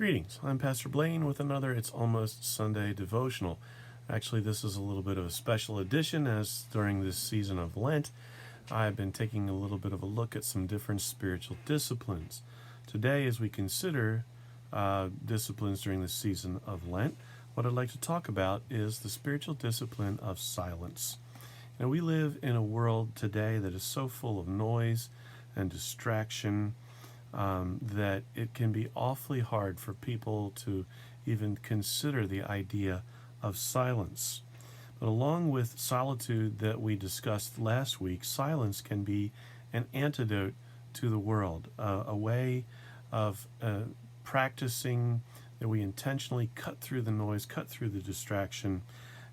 Greetings, I'm Pastor Blaine with another It's Almost Sunday devotional. Actually, this is a little bit of a special edition as during this season of Lent, I've been taking a little bit of a look at some different spiritual disciplines. Today, as we consider disciplines during the season of Lent, what I'd like to talk about is the spiritual discipline of silence. Now, we live in a world today that is so full of noise and distraction that it can be awfully hard for people to even consider the idea of silence. But along with solitude that we discussed last week, silence can be an antidote to the world, a way of practicing that we intentionally cut through the noise, cut through the distraction,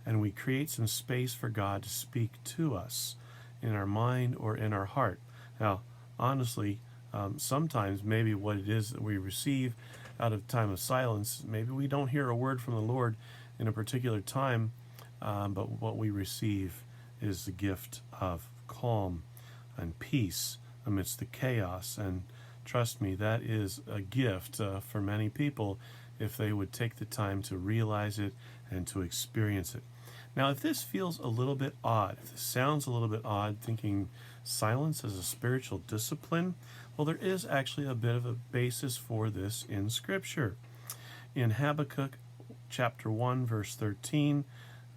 and we create some space for God to speak to us in our mind or in our heart. Now, honestly, sometimes maybe what it is that we receive out of time of silence, maybe we don't hear a word from the Lord in a particular time, but what we receive is the gift of calm and peace amidst the chaos. And trust me, that is a gift for many people if they would take the time to realize it and to experience it. Now, if this feels a little bit odd, if this sounds a little bit odd, thinking silence as a spiritual discipline, well, there is actually a bit of a basis for this in Scripture. In Habakkuk chapter 1, verse 13,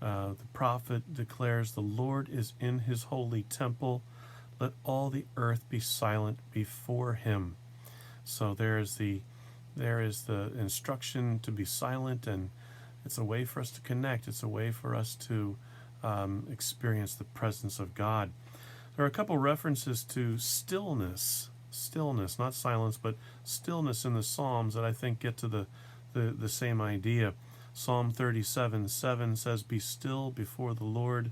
the prophet declares, "The Lord is in his holy temple. Let all the earth be silent before him." So there is the instruction to be silent, and it's a way for us to connect. It's a way for us to experience the presence of God. There are a couple references to stillness, not silence, but stillness in the Psalms that I think get to the same idea. Psalm 37:7 says, "Be still before the Lord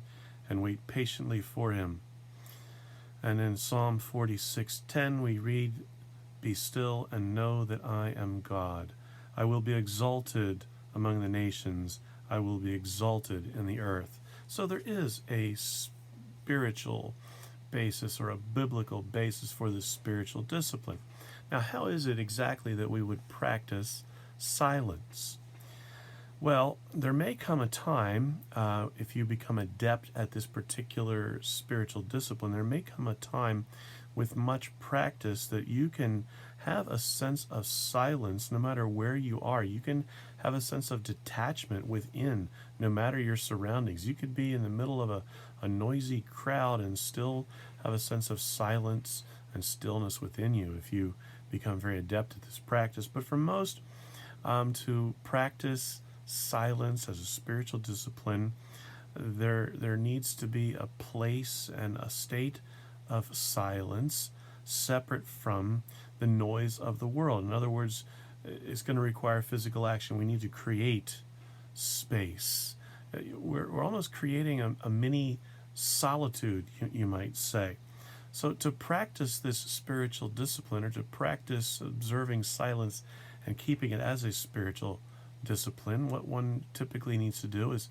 and wait patiently for him." And in Psalm 46:10 we read, "Be still and know that I am God. I will be exalted among the nations. I will be exalted in the earth." So there is a spiritual basis or a biblical basis for this spiritual discipline. Now, how is it exactly that we would practice silence? Well, there may come a time, if you become adept at this particular spiritual discipline, there may come a time with much practice that you can have a sense of silence no matter where you are. You can have a sense of detachment within, no matter your surroundings. You could be in the middle of a noisy crowd and still have a sense of silence and stillness within you if you become very adept at this practice. But for most, to practice silence as a spiritual discipline, there needs to be a place and a state of silence separate from the noise of the world. In other words, it's going to require physical action. We need to create space. We're almost creating a mini solitude, you might say. So to practice this spiritual discipline, or to practice observing silence and keeping it as a spiritual discipline, what one typically needs to do is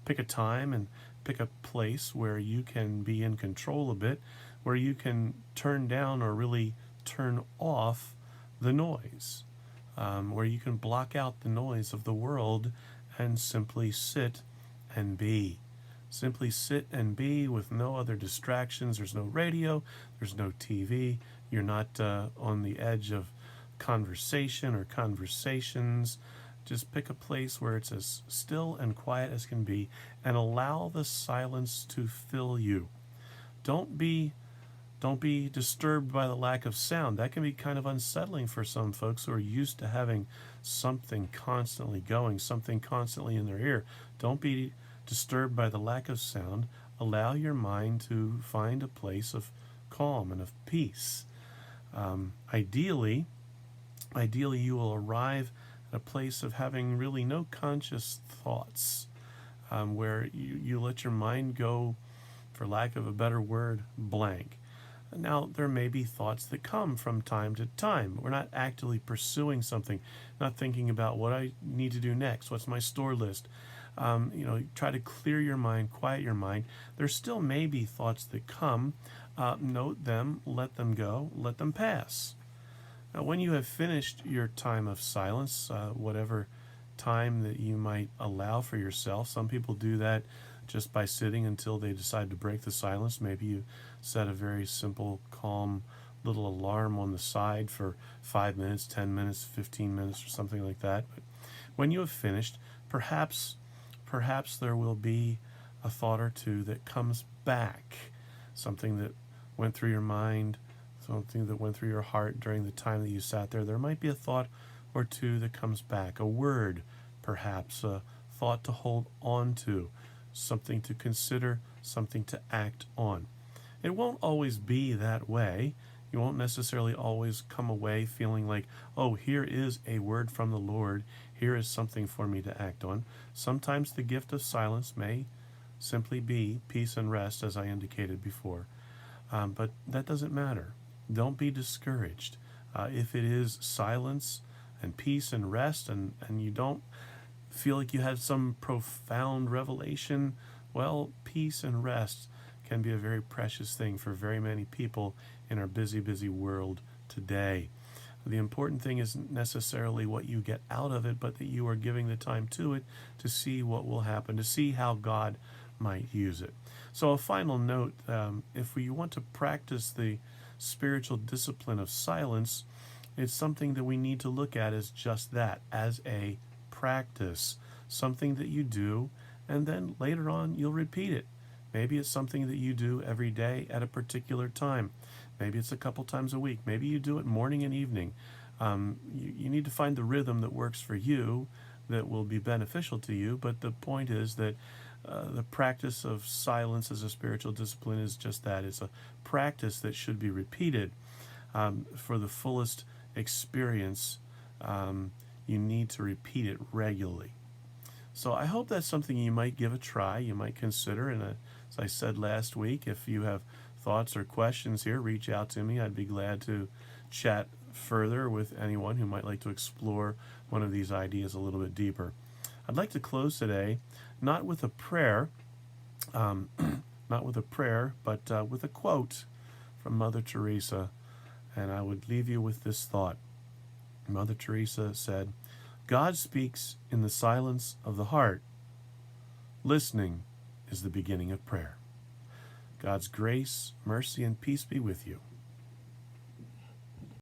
pick a time and pick a place where you can be in control a bit, where you can turn down or really turn off the noise, where you can block out the noise of the world and simply sit and be. Simply sit and be with no other distractions. There's no radio, there's no TV. You're not on the edge of conversation or conversations. Just pick a place where it's as still and quiet as can be and allow the silence to fill you. Don't be disturbed by the lack of sound. That can be kind of unsettling for some folks who are used to having something constantly going, something constantly in their ear. Don't be disturbed by the lack of sound. Allow your mind to find a place of calm and of peace. Ideally, you will arrive at a place of having really no conscious thoughts, where you let your mind go, for lack of a better word, blank. Now, there may be thoughts that come from time to time. We're not actively pursuing something, not thinking about what I need to do next, what's my store list. Try to clear your mind, quiet your mind. There still may be thoughts that come. Note them, let them go, let them pass. Now, when you have finished your time of silence, whatever time that you might allow for yourself, some people do that just by sitting until they decide to break the silence. Maybe you set a very simple, calm little alarm on the side for 5 minutes, 10 minutes, 15 minutes, or something like that. But when you have finished, perhaps there will be a thought or two that comes back, something that went through your mind, something that went through your heart during the time that you sat there. There might be a thought or two that comes back, a word, perhaps, a thought to hold on to, something to consider, something to act on. It won't always be that way. You won't necessarily always come away feeling like, oh, here is a word from the Lord. Here is something for me to act on. Sometimes the gift of silence may simply be peace and rest, as I indicated before. But that doesn't matter. Don't be discouraged. If it is silence and peace and rest, and you don't feel like you had some profound revelation, well, peace and rest can be a very precious thing for very many people in our busy, busy world today. The important thing isn't necessarily what you get out of it, but that you are giving the time to it to see what will happen, to see how God might use it. So a final note, if we want to practice the spiritual discipline of silence, it's something that we need to look at as just that, as a practice, something that you do, and then later on you'll repeat it. Maybe it's something that you do every day at a particular time. Maybe it's a couple times a week. Maybe you do it morning and evening. You need to find the rhythm that works for you, that will be beneficial to you. But the point is that the practice of silence as a spiritual discipline is just that. It's a practice that should be repeated for the fullest experience. You need to repeat it regularly. So I hope that's something you might give a try, you might consider. And as I said last week, if you have thoughts or questions here, reach out to me. I'd be glad to chat further with anyone who might like to explore one of these ideas a little bit deeper. I'd like to close today not with a prayer, but with a quote from Mother Teresa. And I would leave you with this thought. Mother Teresa said, "God speaks in the silence of the heart. Listening is the beginning of prayer." God's grace, mercy, and peace be with you.